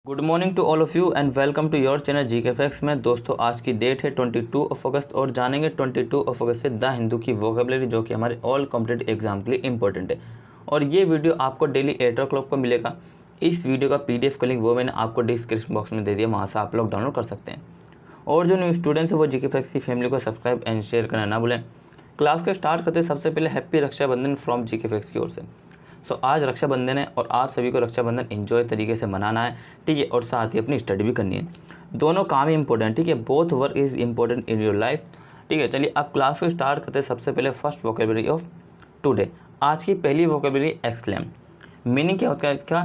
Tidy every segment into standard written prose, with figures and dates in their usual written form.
Good morning to all of you and welcome to your channel GK facts में। दोस्तों आज की date है 22 अगस्त और जानेंगे 22 अगस्त से द हिंदू की वोकेबलरी जो कि हमारे ऑल कॉम्पिटेटिव एग्जाम के लिए इंपॉर्टेंट है। और ये वीडियो आपको डेली 8 o'clock पर मिलेगा। इस वीडियो का PDF का लिंक वो मैंने आपको डिस्क्रिप्शन बॉक्स में दे दिया, वहाँ से आप लोग डाउनलोड कर सकते हैं। और जो न्यू स्टूडेंट्स है वो जीके फैक्ट्स की फैमिली को सब्सक्राइब एंड शेयर करना ना भूलें। क्लास को स्टार्ट करते सबसे पहले happy Rakshabandhan from GK facts की ओर से। आज रक्षाबंधन है और आप सभी को रक्षाबंधन एंजॉय तरीके से मनाना है, ठीक है, और साथ ही अपनी स्टडी भी करनी है। दोनों काम ही इंपॉर्टेंट, ठीक है, both work is important in your life, ठीक है। चलिए अब क्लास को स्टार्ट करते हैं। सबसे पहले फर्स्ट वोकेबलरी ऑफ टुडे। आज की पहली वोकेबलरी एक्सलेम। मीनिंग क्या होता है इसका?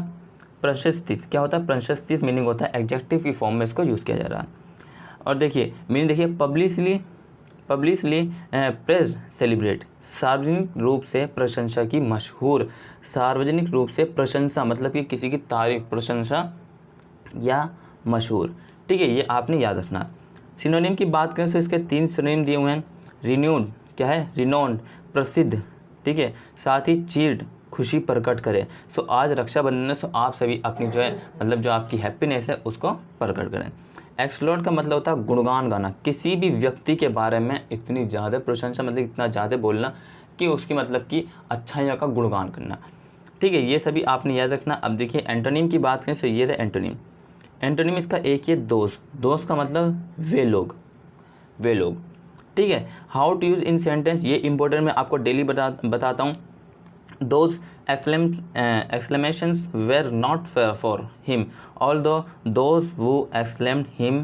प्रशस्तित। क्या होता है? प्रशस्तित मीनिंग होता है एडजेक्टिव की फॉर्म में इसको यूज़ किया जा रहा है। और देखिए मीनिंग देखिए, पब्लिकली प्रेज सेलिब्रेट, सार्वजनिक रूप से प्रशंसा की मशहूर। सार्वजनिक रूप से प्रशंसा मतलब कि किसी की तारीफ, प्रशंसा या मशहूर, ठीक है, ये आपने याद रखना। सिनोनिम की बात करें तो इसके 3 सिनोनिम दिए हुए हैं। रिन्यूड क्या है? रिनोन्ड, प्रसिद्ध, ठीक है, साथ ही चीर्ड, खुशी प्रकट करे। आज रक्षाबंधन है, आप सभी अपनी जो है मतलब जो आपकी हैप्पीनेस है उसको प्रकट करें। एक्सलोट का मतलब होता है गुणगान गाना, किसी भी व्यक्ति के बारे में इतनी ज़्यादा प्रशंसा मतलब इतना ज़्यादा बोलना कि उसकी मतलब कि अच्छाइयों का गुणगान करना, ठीक है, ये सभी आपने याद रखना। अब देखिए एंटोनिम की बात करें तो ये रहे एंटोनिम। एंटोनिम इसका एक ही है, दोस्त का मतलब वे लोग, ठीक है। How to use in sentence, ये इंपॉर्टेंट मैं आपको डेली बताता हूँ। Those exclamations were not for him, although those who exclaimed him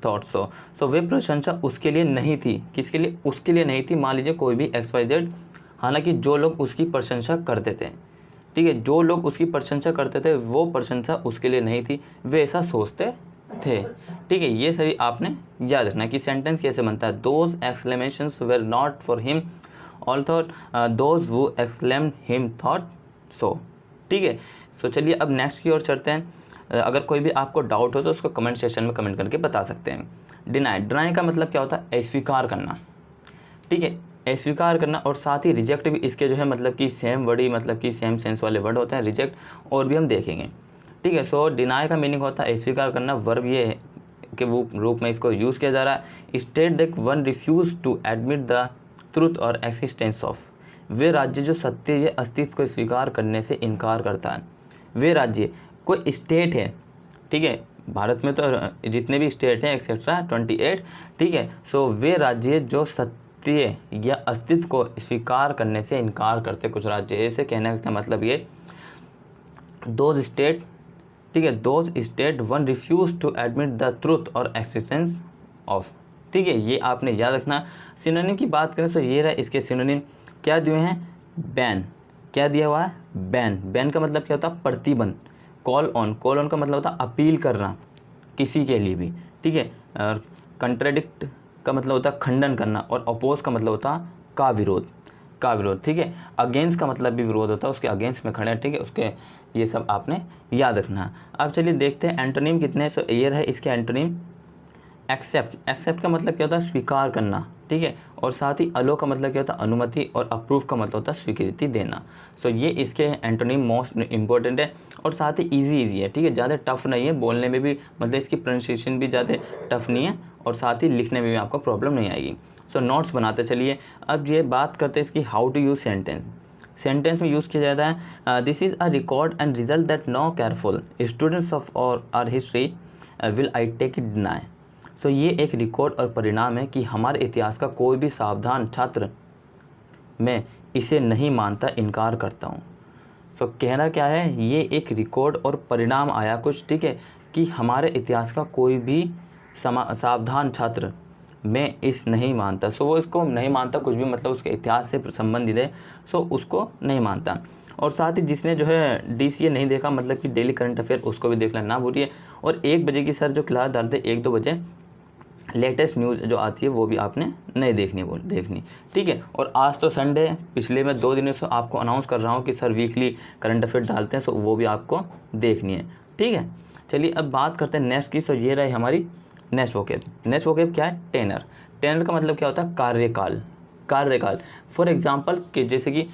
thought so. वे प्रशंसा उसके लिए नहीं थी। किसके लिए? उसके लिए नहीं थी। मान लीजिए कोई भी XYZ, हालांकि जो लोग उसकी प्रशंसा करते थे, ठीक है, जो लोग उसकी प्रशंसा करते थे वो प्रशंसा उसके लिए नहीं थी, वे ऐसा सोचते थे, ठीक है। ये सभी आपने याद रखना कि सेंटेंस कैसे बनता है। Those exclamations were not for him, although those who exclaimed him thought so, ठीक है। चलिए अब नेक्स्ट की ओर चलते हैं। अगर कोई भी आपको डाउट हो तो उसको कमेंट सेक्शन में कमेंट करके बता सकते हैं। डिनाई का मतलब क्या होता है? अस्वीकार करना, ठीक है, अस्वीकार करना। और साथ ही रिजेक्ट भी इसके जो है मतलब कि सेम वर्ड ही मतलब कि सेम सेंस वाले वर्ड होते हैं, रिजेक्ट, और भी हम देखेंगे, ठीक है। डिनाई का मीनिंग होता है अस्वीकार करना। वर्ब ये है कि वो रूप में इसको यूज़ किया जा रहा है। State that one refuse to admit the truth और एक्सिस्टेंस ऑफ, वे राज्य जो सत्य या अस्तित्व को स्वीकार करने से इनकार करता है। वे राज्य कोई स्टेट है, ठीक है, भारत में तो जितने भी स्टेट हैं एक्सेट्रा 28, ठीक है। वे राज्य जो सत्य या अस्तित्व को स्वीकार करने से इनकार करते, कुछ राज्य ऐसे कहने का मतलब ये, दोज स्टेट, ठीक है, those state one refuse to admit the truth और एक्सिस्टेंस ऑफ, ठीक है, ये आपने याद रखना। सिनोनिम की बात करें तो ये रहा इसके सिनोनिम। क्या दिए हैं? बैन। क्या दिया हुआ है? बैन का मतलब क्या होता है? प्रतिबंध। कॉल ऑन का मतलब होता है अपील करना किसी के लिए भी, ठीक है। और कंट्राडिक्ट का मतलब होता है खंडन करना, और अपोज का मतलब होता है का विरोध, ठीक है। अगेंस्ट का मतलब भी विरोध होता है, उसके अगेंस्ट में खड़े, ठीक है, उसके, ये सब आपने याद रखना। अब चलिए देखते हैं एंटोनिम कितने। ये है इसके एंटोनिम। एक्सेप्ट का मतलब क्या होता है? स्वीकार करना, ठीक है, और साथ ही अलो का मतलब क्या होता है? अनुमति, और अप्रूव का मतलब होता है स्वीकृति देना। ये इसके एंटोनिम मोस्ट इंपॉर्टेंट है, और साथ ही इजी है, ठीक है, ज़्यादा टफ नहीं है, बोलने में भी मतलब इसकी प्रोनाउंसिएशन भी ज़्यादा टफ नहीं है, और साथ ही लिखने में भी आपको प्रॉब्लम नहीं आएगी। नोट्स बनाते चलिए। अब ये बात करते हैं इसकी हाउ टू यूज़ सेंटेंस में यूज़ किया जाता है। This is a record and result that no careful students of our history will I take it deny. ये एक रिकॉर्ड और परिणाम है कि हमारे इतिहास का कोई भी सावधान छात्र मैं इसे नहीं मानता, इनकार करता हूँ। कहना क्या है? ये एक रिकॉर्ड और परिणाम आया कुछ, ठीक है, कि हमारे इतिहास का कोई भी सावधान छात्र मैं इस नहीं मानता। वो इसको नहीं मानता, कुछ भी मतलब उसके इतिहास से संबंधित है, उसको नहीं मानता। और साथ ही जिसने जो है DCA नहीं देखा, मतलब कि डेली करंट अफेयर, उसको भी देखना ना भूलिए। और 1 बजे की सर जो क्लास डालते 1-2 बजे लेटेस्ट न्यूज़ जो आती है वो भी आपने नहीं देखनी, ठीक है। और आज तो संडे है, पिछले मैं 2 दिनों से आपको अनाउंस कर रहा हूँ कि सर वीकली करंट अफेयर डालते हैं, वो भी आपको देखनी है, ठीक है। चलिए अब बात करते हैं नेक्स्ट की। ये रही हमारी नेक्स्ट वोकेब क्या है? टेनर का मतलब क्या होता है? कार्यकाल। फॉर एग्जांपल कि जैसे कि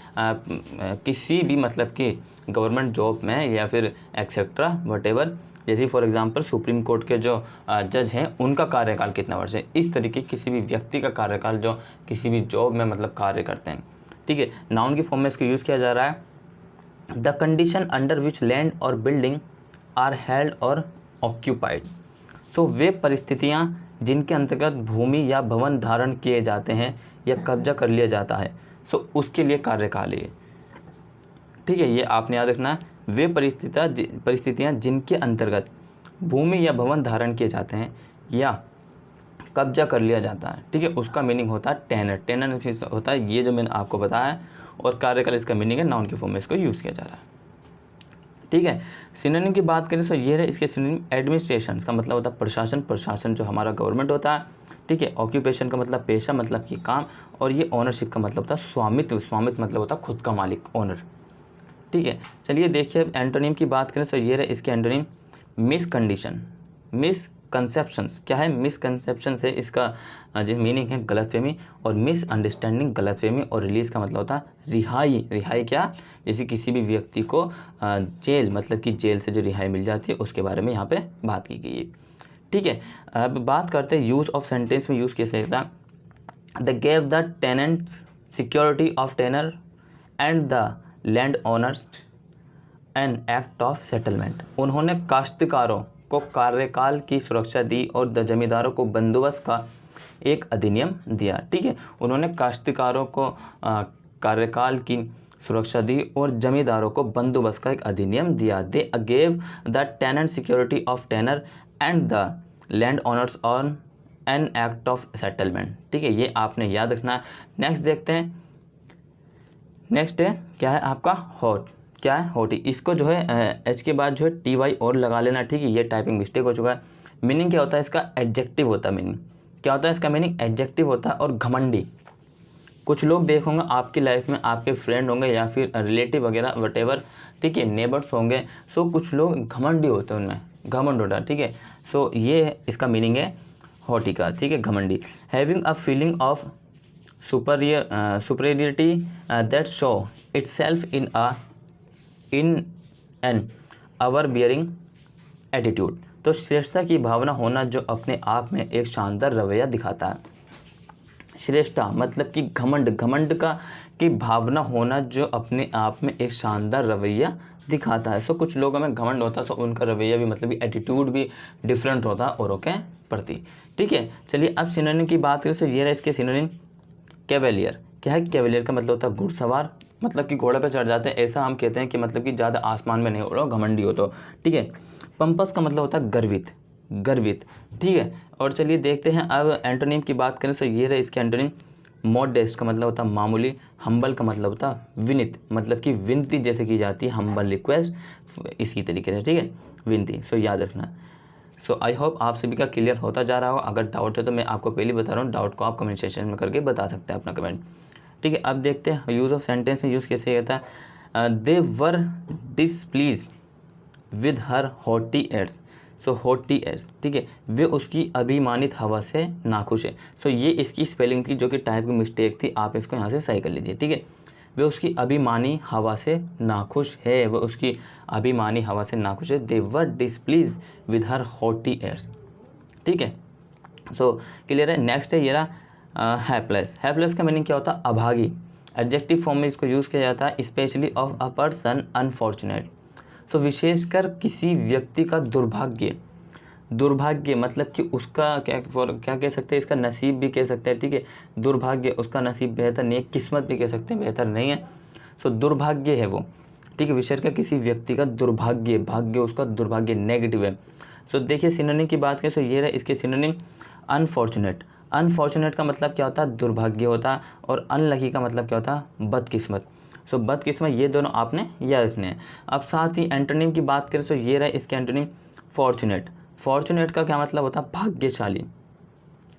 किसी भी मतलब कि गवर्नमेंट जॉब में या फिर एक्सेट्रा वटेवर जैसे फॉर एग्जांपल सुप्रीम कोर्ट के जो जज हैं उनका कार्यकाल कितना वर्ष है। इस तरीके किसी भी व्यक्ति का कार्यकाल जो किसी भी जॉब में मतलब कार्य करते हैं, ठीक है। नाउन की फॉर्म में इसको यूज़ किया जा रहा है। The condition under which land और बिल्डिंग आर हेल्ड और ऑक्यूपाइड। सो वे परिस्थितियाँ जिनके अंतर्गत भूमि या भवन धारण किए जाते हैं या कब्जा कर लिया जाता है, सो उसके लिए कार्यकाल है, ठीक है। ये आपने याद रखना है। वे परिस्थितियाँ जिनके अंतर्गत भूमि या भवन धारण किए जाते हैं या कब्जा कर लिया जाता है, ठीक है, उसका मीनिंग होता है टेनर। टेनर होता है ये जो मैंने आपको बताया है, और कार्यकाल इसका मीनिंग है, नाउन की फॉर्म में इसको यूज़ किया जा रहा है, ठीक है। सिनोनिम की बात करें तो ये है इसके सिनोनिम। एडमिनिस्ट्रेशन का मतलब होता है प्रशासन, प्रशासन जो हमारा गवर्नमेंट होता है, ठीक है। ऑक्यूपेशन का मतलब पेशा, मतलब कि काम। और ये ओनरशिप का मतलब होता है स्वामित्व, स्वामित्व मतलब होता है खुद का मालिक, ओनर, ठीक है। चलिए देखिए अब एंटोनिम की बात करें तो ये रहे इसके एंटोनिम। मिसकंडीशन, मिसकंसेप्शंस। क्या है? मिसकंसेप्शंस है इसका जो मीनिंग है गलतफहमी, और मिसअंडरस्टैंडिंग गलतफहमी। और रिलीज़ का मतलब होता है रिहाई। रिहाई क्या? जैसे किसी भी व्यक्ति को जेल, मतलब कि जेल से जो रिहाई मिल जाती है उसके बारे में यहाँ पे बात की गई है, ठीक है। अब बात करते हैं यूज़ ऑफ सेंटेंस में यूज़ कैसे होता है। The gave the tenants security of tenure and the land owners an act of settlement. उन्होंने काश्तकारों को कार्यकाल की सुरक्षा दी और जमींदारों को बंदोबस्त का एक अधिनियम दिया, ठीक है। उन्होंने काश्तकारों को कार्यकाल की सुरक्षा दी और जमींदारों को बंदोबस्त का एक अधिनियम दिया। They gave the tenant security of tenure and the land owners on an act of settlement, ठीक है। ये आपने याद रखना है। नेक्स्ट देखते हैं। नेक्स्ट है क्या है आपका हॉट। क्या है? हॉटी। इसको जो है एच के बाद जो है टी वाई और लगा लेना, ठीक है। ये टाइपिंग मिस्टेक हो चुका है। मीनिंग क्या होता है इसका? एडजेक्टिव होता है। मीनिंग क्या होता है इसका? मीनिंग एडजेक्टिव होता है। और घमंडी, कुछ लोग देखोगे आपकी लाइफ में, आपके फ्रेंड होंगे या फिर रिलेटिव वगैरह वटेवर, ठीक है, नेबर्स होंगे। सो कुछ लोग घमंडी होते हैं, उनमें घमंड होता है, ठीक है। सो ये इसका मीनिंग है हॉटी का, ठीक है, घमंडी। Having a feeling of superiority that show itself in an overbearing attitude। तो श्रेष्ठता की भावना होना जो अपने आप में एक शानदार रवैया दिखाता है। श्रेष्ठता मतलब कि घमंड, घमंड का की भावना होना जो अपने आप में एक शानदार रवैया दिखाता है। सो कुछ लोगों में घमंड होता है, सो उनका रवैया भी मतलब एटीट्यूड भी डिफरेंट होता है औरों के प्रति, ठीक है। चलिए अब सिनोनिम की बात करें तो ये रहा इसके सिनोनिम। कैवेलियर। क्या है? कैवेलियर का मतलब होता है घुड़सवार, मतलब कि घोड़े पर चढ़ जाते हैं, ऐसा हम कहते हैं कि मतलब कि ज़्यादा आसमान में नहीं उड़ो, घमंडी हो तो, ठीक है। पंपस का मतलब होता है गर्वित, गर्वित, ठीक है। और चलिए देखते हैं अब एंटोनिम की बात करें तो ये रहे इसके एंटोनिम। मॉडेस्ट का मतलब होता है मामूली। हम्बल का मतलब होता है विनित, मतलब कि विनती जैसे की जाती है, हम्बल रिक्वेस्ट, इसी तरीके से, ठीक है, विनती। सो याद रखना। सो आई होप आप सभी का क्लियर होता जा रहा हो। अगर डाउट है तो मैं आपको पहले बता रहा हूँ, डाउट को आप कमेंट सेक्शन में करके बता सकते हैं अपना कमेंट, ठीक है। अब देखते हैं यूज़ ऑफ सेंटेंस में यूज़ कैसे होता है। They were displease with her haughty aides. So haughty aides, ठीक है, वे उसकी अभिमानित हवा से नाखुश है। सो ये इसकी स्पेलिंग थी जो कि टाइप की मिस्टेक थी, आप इसको यहाँ से सही कर लीजिए, ठीक है। वे उसकी अभिमानी हवा से नाखुश है, वह उसकी अभिमानी हवा से नाखुश है। They were displease with her haughty aides, ठीक है। सो क्लियर है। नेक्स्ट है ये रहा हैप्लेस। हैप्लेस का मीनिंग क्या होता है? अभागी। एडजेक्टिव फॉर्म में इसको यूज़ किया जाता है, specially of a person unfortunate. So विशेषकर किसी व्यक्ति का दुर्भाग्य। दुर्भाग्य मतलब कि उसका क्या कह सकते हैं, इसका नसीब भी कह सकते हैं, ठीक है। दुर्भाग्य, उसका नसीब बेहतर नहीं है, किस्मत भी कह सकते हैं, बेहतर नहीं है। सो दुर्भाग्य है वो, ठीक है। विशेषकर किसी व्यक्ति का दुर्भाग्य, भाग्य उसका दुर्भाग्य नेगेटिव है। सो देखिए सिनोनिम की बात करें तो ये रहा इसके सिनोनिम। अनफॉर्चुनेट। अनफॉर्चुनेट का मतलब क्या होता है? दुर्भाग्य होता है। और अनलकी का मतलब क्या होता है? बदकिस्मत। सो बदकिस्मत, ये दोनों आपने याद रखने हैं। अब साथ ही एंटोनिम की बात करें तो ये रहा इसके एंटोनिम फॉर्चुनेट। फॉर्चुनेट का क्या मतलब होता है? भाग्यशाली।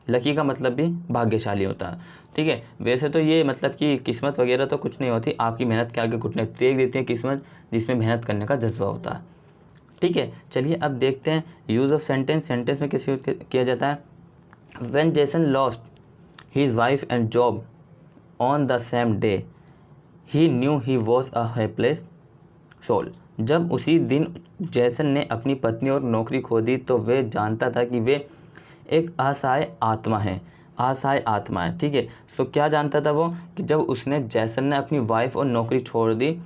लकी का मतलब भी भाग्यशाली होता है, ठीक है। वैसे तो ये मतलब कि किस्मत वगैरह तो कुछ नहीं होती, आपकी मेहनत के आगे घुटने टेक देती है किस्मत, जिसमें मेहनत करने का जज्बा होता है, ठीक है। चलिए अब देखते हैं यूज़ ऑफ सेंटेंस। सेंटेंस में कैसे किया जाता है। When Jason lost his wife and job on the same day he knew he was a helpless soul. जब उसी दिन जैसन ने अपनी पत्नी और नौकरी खो दी तो वे जानता था कि वे एक असहाय आत्मा है, असहाय आत्मा है। ठीक है, सो क्या जानता था वो कि जब उसने जैसन ने अपनी वाइफ और नौकरी छोड़ दी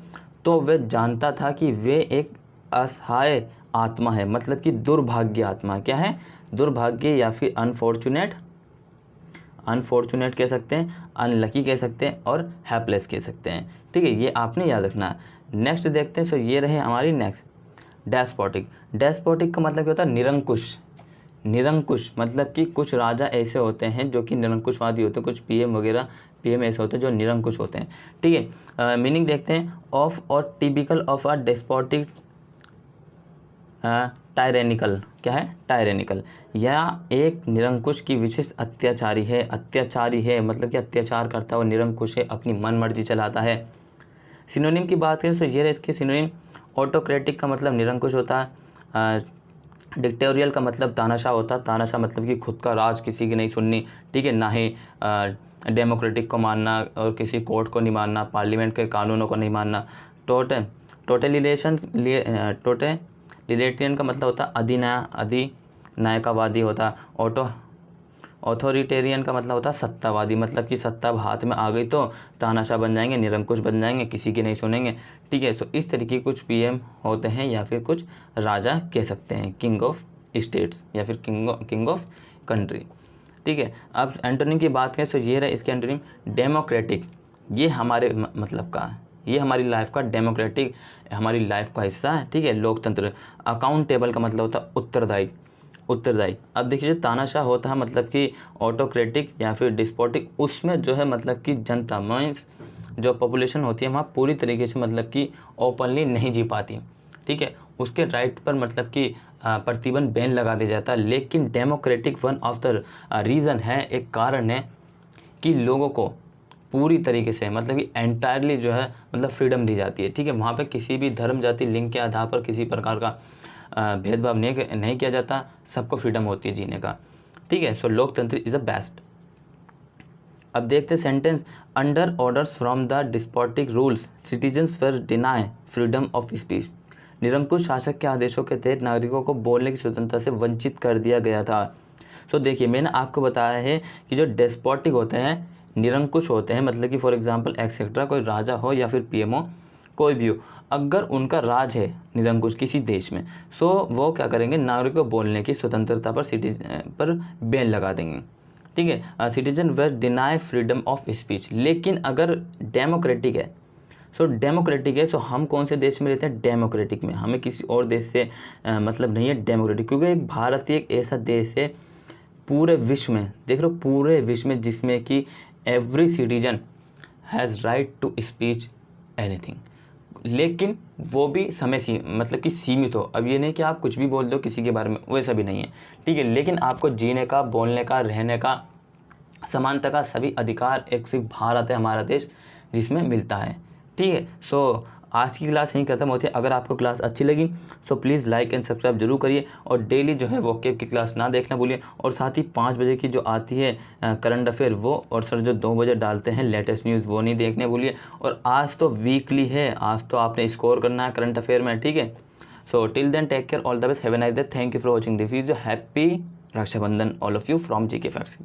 तो वे जानता था कि वे एक असहाय आत्मा है, मतलब कि दुर्भाग्य आत्मा। क्या है? दुर्भाग्य या फिर अनफॉर्चुनेट, अनफॉर्चुनेट कह सकते हैं, अनलकी कह सकते हैं और हैप्पलेस कह सकते हैं। ठीक है, ये आपने याद रखना है। नेक्स्ट देखते हैं। सो ये रहे हमारी नेक्स्ट डेस्पोटिक। डेस्पोटिक का मतलब क्या होता है? निरंकुश। निरंकुश मतलब कि कुछ राजा ऐसे होते हैं जो कि निरंकुशवादी होते हैं, कुछ पीएम वगैरह पीएम ऐसे होते हैं जो निरंकुश होते हैं। ठीक है, मीनिंग देखते हैं। ऑफ और टिपिकल ऑफ अ डेस्पोटिक टायरेनिकल। क्या है? टायरेनिकल, या एक निरंकुश की विशेष अत्याचारी है। अत्याचारी है मतलब कि अत्याचार करता है, वो निरंकुश है, अपनी मन मर्जी चलाता है। सिनोनिम की बात करें तो ये है इसके सिनोनिम। ऑटोक्रेटिक का मतलब निरंकुश होता है। डिक्टेरियल का मतलब तानाशाह होता है। तानाशाह मतलब कि खुद का राज किसी की नहीं सुननी। ठीक है, ना ही डेमोक्रेटिक को मानना और किसी कोर्ट को नहीं मानना, पार्लियामेंट के कानूनों को नहीं मानना। टोटलिटेरियन का मतलब होता है अधिनायकवादी होता है। ऑथोरिटेरियन का मतलब होता है सत्तावादी, मतलब कि सत्ता हाथ में आ गई तो तानाशाह बन जाएंगे, निरंकुश बन जाएंगे, किसी की नहीं सुनेंगे। ठीक है, सो इस तरीके के कुछ पीएम होते हैं या फिर कुछ राजा कह सकते हैं, किंग ऑफ स्टेट्स या फिर किंग ऑफ कंट्री। ठीक है, अब एंटोनिम की बात करें तो ये रहा इसके एंटोनिम। डेमोक्रेटिक, ये हमारे मतलब का, ये हमारी लाइफ का, डेमोक्रेटिक हमारी लाइफ का हिस्सा है। ठीक है, लोकतंत्र। अकाउंटेबल का मतलब होता है उत्तरदायी, उत्तरदायी। अब देखिए जो तानाशाह होता है मतलब कि ऑटोक्रेटिक या फिर डिस्पोटिक, उसमें जो है मतलब कि जनता मीन्स जो पॉपुलेशन होती है वहाँ पूरी तरीके से मतलब कि ओपनली नहीं जी पाती। ठीक है, उसके राइट पर मतलब कि प्रतिबंध बैन लगा दिया जाता है। लेकिन democratic one of the reason है, एक कारण है कि लोगों को पूरी तरीके से मतलब कि एंटायरली जो है मतलब फ्रीडम दी जाती है। ठीक है, वहाँ पे किसी भी धर्म जाति लिंग के आधार पर किसी प्रकार का भेदभाव नहीं किया जाता, सबको फ्रीडम होती है जीने का। ठीक है, सो लोकतंत्र इज़ अ बेस्ट। अब देखते हैं sentence. Under orders from the despotic rules citizens were deny freedom of speech. निरंकुश शासक के आदेशों के तहत नागरिकों को बोलने की स्वतंत्रता से वंचित कर दिया गया था। सो देखिए मैंने आपको बताया है कि जो डेस्पोटिक होते हैं, निरंकुश होते हैं, मतलब कि फॉर एग्जांपल एक्सेट्रा, कोई राजा हो या फिर पीएम हो, कोई भी हो, अगर उनका राज है निरंकुश किसी देश में, सो वो क्या करेंगे, नागरिकों को बोलने की स्वतंत्रता पर बैन लगा देंगे। ठीक है, citizen were deny freedom of speech. लेकिन अगर डेमोक्रेटिक है, सो हम कौन से देश में रहते हैं? डेमोक्रेटिक में। हमें किसी और देश से मतलब नहीं है डेमोक्रेटिक, क्योंकि एक भारत एक ऐसा देश है पूरे विश्व में, देख लो पूरे विश्व में, जिसमें कि every citizen has right to speech anything, लेकिन वो भी समय मतलब कि सीमित हो। अब ये नहीं कि आप कुछ भी बोल दो किसी के बारे में, वैसा भी नहीं है। ठीक है, लेकिन आपको जीने का, बोलने का, रहने का, समानता का सभी अधिकार एक सिर्फ भारत है हमारा देश जिसमें मिलता है। ठीक है, सो आज की क्लास यहीं खत्म होती है। अगर आपको क्लास अच्छी लगी so please like and subscribe जरूर करिए, और डेली जो है वोकेब की क्लास ना देखना भूलिए। और साथ ही 5 बजे की जो आती है करंट अफेयर वो, और सर जो 2 बजे डालते हैं लेटेस्ट न्यूज़, वो नहीं देखने भूलिए। और आज तो वीकली है, आज तो आपने स्कोर करना है करंट अफेयर में। ठीक है, so till then take care, all the best, have a nice day, thank you for watching this video. Happy Rakshabandhan all of you from GK facts.